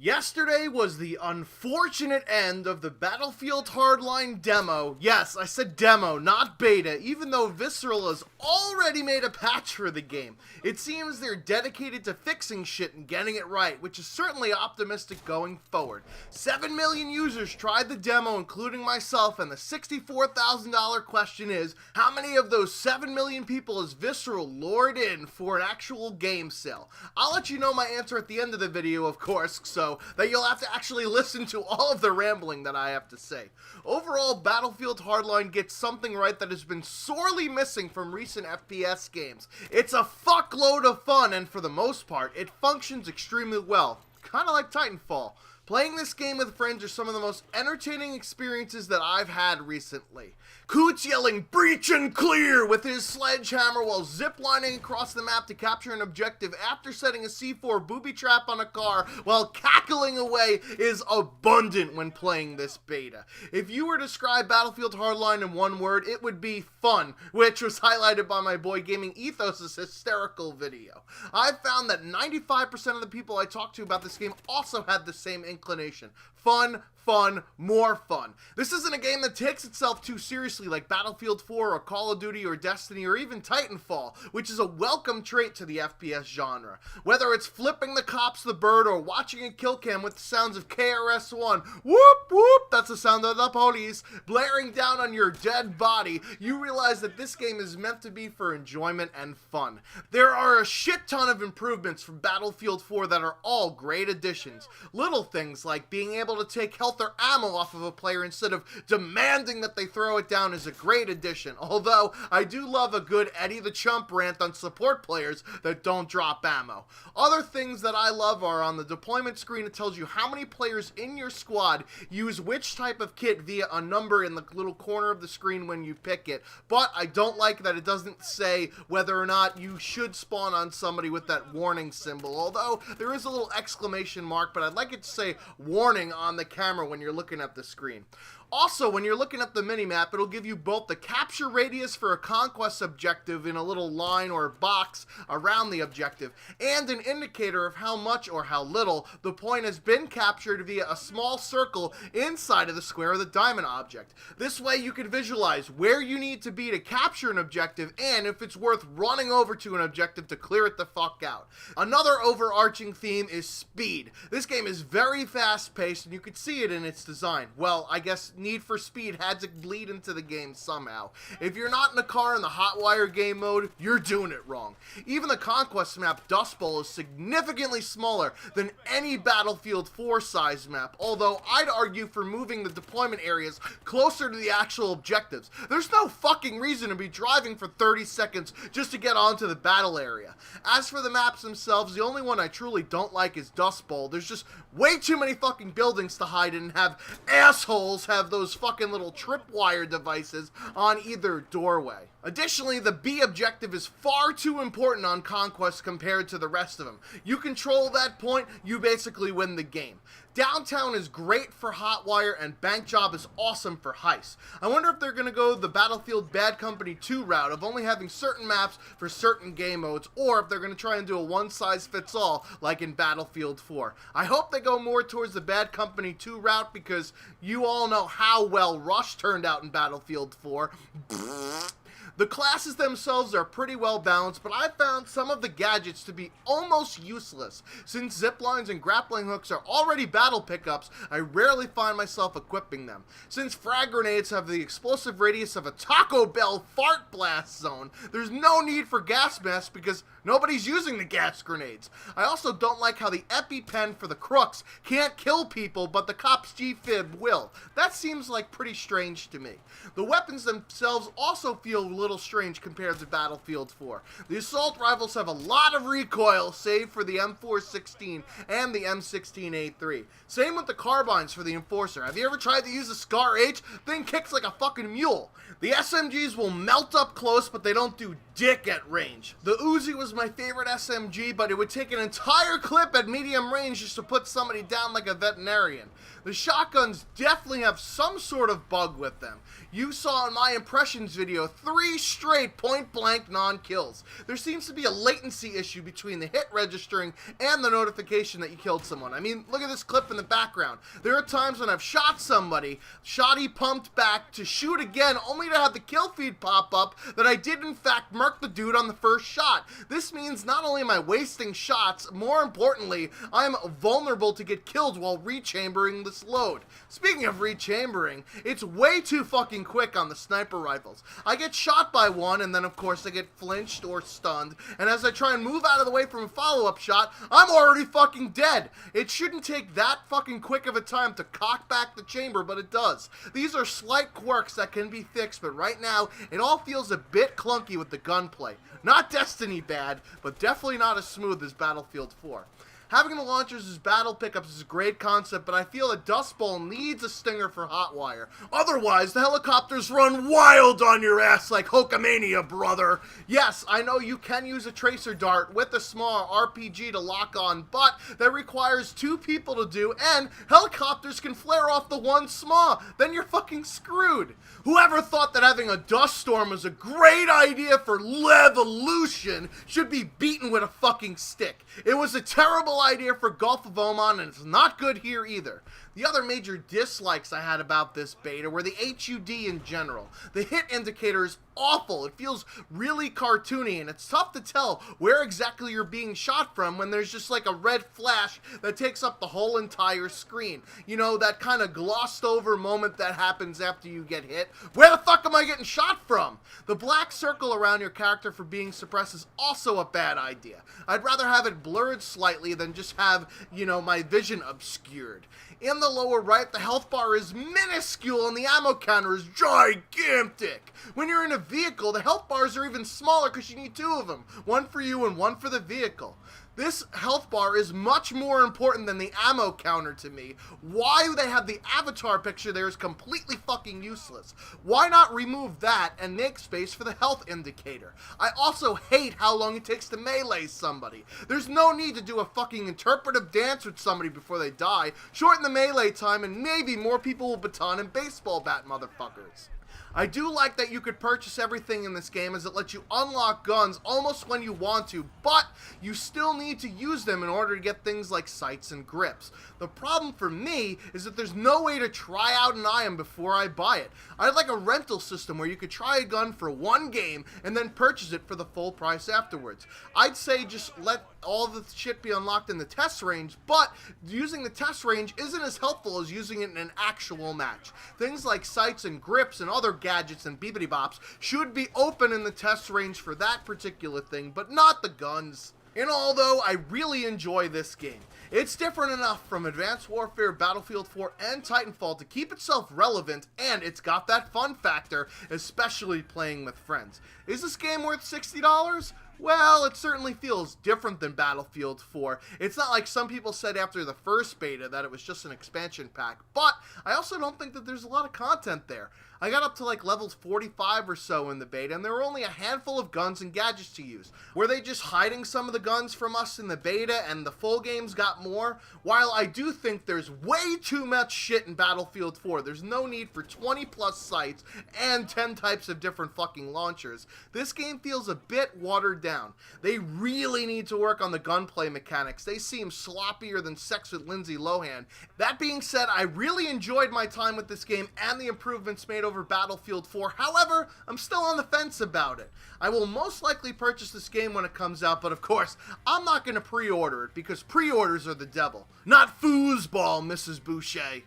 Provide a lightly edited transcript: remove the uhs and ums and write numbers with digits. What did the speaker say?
Yesterday was the unfortunate end of the Battlefield Hardline demo. Yes, I said demo, not beta, even though Visceral has already made a patch for the game. It seems they're dedicated to fixing shit and getting it right, which is certainly optimistic going forward. 7 million users tried the demo, including myself, and the $64,000 question is, how many of those 7 million people has Visceral lured in for an actual game sale? I'll let you know my answer at the end of the video, of course, so that you'll have to actually listen to all of the rambling that I have to say. Overall, Battlefield Hardline gets something right that has been sorely missing from recent FPS games. It's a fuckload of fun, and for the most part, it functions extremely well. Kinda like Titanfall. Playing this game with friends are some of the most entertaining experiences that I've had recently. Coots yelling "breach and clear" with his sledgehammer while ziplining across the map to capture an objective after setting a C4 booby trap on a car while cackling away is abundant when playing this beta. If you were to describe Battlefield Hardline in one word, it would be fun, which was highlighted by my boy Gaming Ethos' hysterical video. I've found that 95% of the people I talked to about this game also had the same inclination. Fun, fun, more fun. This isn't a game that takes itself too seriously like Battlefield 4 or Call of Duty or Destiny or even Titanfall, which is a welcome trait to the FPS genre. Whether it's flipping the cops the bird or watching a kill cam with the sounds of KRS-One, whoop whoop, that's the sound of the police, blaring down on your dead body, you realize that this game is meant to be for enjoyment and fun. There are a shit ton of improvements from Battlefield 4 that are all great additions. Little things like being able to take health or ammo off of a player instead of demanding that they throw it down is a great addition, although I do love a good Eddie the Chump rant on support players that don't drop ammo. Other things that I love are on the deployment screen it tells you how many players in your squad use which type of kit via a number in the little corner of the screen when you pick it, but I don't like that it doesn't say whether or not you should spawn on somebody with that warning symbol, although there is a little exclamation mark, but I'd like it to say warning on the camera when you're looking at the screen. Also, when you're looking at the minimap, it'll give you both the capture radius for a conquest objective in a little line or box around the objective, and an indicator of how much or how little the point has been captured via a small circle inside of the square of the diamond object. This way you can visualize where you need to be to capture an objective and if it's worth running over to an objective to clear it the fuck out. Another overarching theme is speed. This game is very fast-paced and you can see it in its design. Well, I guess Need for Speed had to bleed into the game somehow. If you're not in a car in the Hotwire game mode, you're doing it wrong. Even the Conquest map, Dust Bowl, is significantly smaller than any Battlefield 4 size map, although I'd argue for moving the deployment areas closer to the actual objectives. There's no fucking reason to be driving for 30 seconds just to get onto the battle area. As for the maps themselves, the only one I truly don't like is Dust Bowl. There's just way too many fucking buildings to hide in and have assholes have those fucking little tripwire devices on either doorway. Additionally, the B objective is far too important on Conquest compared to the rest of them. You control that point, you basically win the game. Downtown is great for Hotwire and Bank Job is awesome for Heist. I wonder if they're going to go the Battlefield Bad Company 2 route of only having certain maps for certain game modes, or if they're going to try and do a one-size-fits-all like in Battlefield 4. I hope they go more towards the Bad Company 2 route because you all know how well Rush turned out in Battlefield 4. The classes themselves are pretty well balanced, but I found some of the gadgets to be almost useless. Since ziplines and grappling hooks are already battle pickups, I rarely find myself equipping them. Since frag grenades have the explosive radius of a Taco Bell fart blast zone, there's no need for gas masks because nobody's using the gas grenades. I also don't like how the EpiPen for the crooks can't kill people, but the cop's G-Fib will. That seems like pretty strange to me. The weapons themselves also feel a little strange compared to Battlefield 4. The assault rifles have a lot of recoil, save for the M416 and the M16A3. Same with the carbines for the Enforcer. Have you ever tried to use a Scar H? Thing kicks like a fucking mule. The SMGs will melt up close, but they don't do dick at range. The Uzi was my favorite SMG, but it would take an entire clip at medium range just to put somebody down like a veterinarian. The shotguns definitely have some sort of bug with them. You saw in my impressions video 3 3 straight point-blank non-kills. There seems to be a latency see issue between the hit registering and the notification that you killed someone. I mean, look at this clip in the background. There are times when I've shot somebody, shotty pumped back to shoot again, only to have the kill feed pop up that I did in fact murk the dude on the first shot. This means not only am I wasting shots, more importantly, I'm vulnerable to get killed while rechambering this load. Speaking of rechambering, it's way too fucking quick on the sniper rifles. I get shot by one, and then of course I get flinched or stunned, and as I try and move out of the way from a follow-up shot, I'm already fucking dead. It shouldn't take that fucking quick of a time to cock back the chamber, but it does. These are slight quirks that can be fixed, but right now, it all feels a bit clunky with the gunplay. Not Destiny bad, but definitely not as smooth as Battlefield 4. Having the launchers as battle pickups is a great concept, but I feel a Dust Bowl needs a stinger for Hotwire. Otherwise, the helicopters run wild on your ass like Hulkamania, brother. Yes, I know you can use a tracer dart with a small RPG to lock on, but that requires 2 people to do, and helicopters can flare off the one SMAW. Then you're fucking screwed. Whoever thought that having a dust storm was a great idea for Levolution should be beaten with a fucking stick. It was a terrible idea for Gulf of Oman, and it's not good here either. The other major dislikes I had about this beta were the HUD in general. The hit indicator is awful. It feels really cartoony, and it's tough to tell where exactly you're being shot from when there's just like a red flash that takes up the whole entire screen. You know, that kind of glossed over moment that happens after you get hit. Where the fuck am I getting shot from? The black circle around your character for being suppressed is also a bad idea. I'd rather have it blurred slightly than just have, you know, my vision obscured. In the lower right, the health bar is minuscule and the ammo counter is gigantic. When you're in a vehicle, the health bars are even smaller because you need 2 of them. One for you and one for the vehicle. This health bar is much more important than the ammo counter to me. Why they have the avatar picture there is completely fucking useless. Why not remove that and make space for the health indicator? I also hate how long it takes to melee somebody. There's no need to do a fucking interpretive dance with somebody before they die. Shorten the melee time and maybe more people will baton and baseball bat motherfuckers. I do like that you could purchase everything in this game as it lets you unlock guns almost when you want to, but you still need to use them in order to get things like sights and grips. The problem for me is that there's no way to try out an item before I buy it. I'd like a rental system where you could try a gun for 1 game and then purchase it for the full price afterwards. I'd say just let all the shit be unlocked in the test range, but using the test range isn't as helpful as using it in an actual match. Things like sights and grips and other gadgets and beepity bops should be open in the test range for that particular thing, but not the guns. In all, though, I really enjoy this game. It's different enough from Advanced Warfare, Battlefield 4, and Titanfall to keep itself relevant, and it's got that fun factor, especially playing with friends. Is this game worth $60? Well, it certainly feels different than Battlefield 4. It's not like some people said after the first beta that it was just an expansion pack, but I also don't think that there's a lot of content there. I got up to like levels 45 or so in the beta, and there were only a handful of guns and gadgets to use. Were they just hiding some of the guns from us in the beta and the full games got more? While I do think there's way too much shit in Battlefield 4, there's no need for 20 plus sights and 10 types of different fucking launchers. This game feels a bit watered down. They really need to work on the gunplay mechanics. They seem sloppier than Sex with Lindsay Lohan. That being said, I really enjoyed my time with this game and the improvements made over Battlefield 4. However, I'm still on the fence about it. I will most likely purchase this game when it comes out, but of course, I'm not going to pre-order it because pre-orders are the devil. Not foosball, Mrs. Boucher.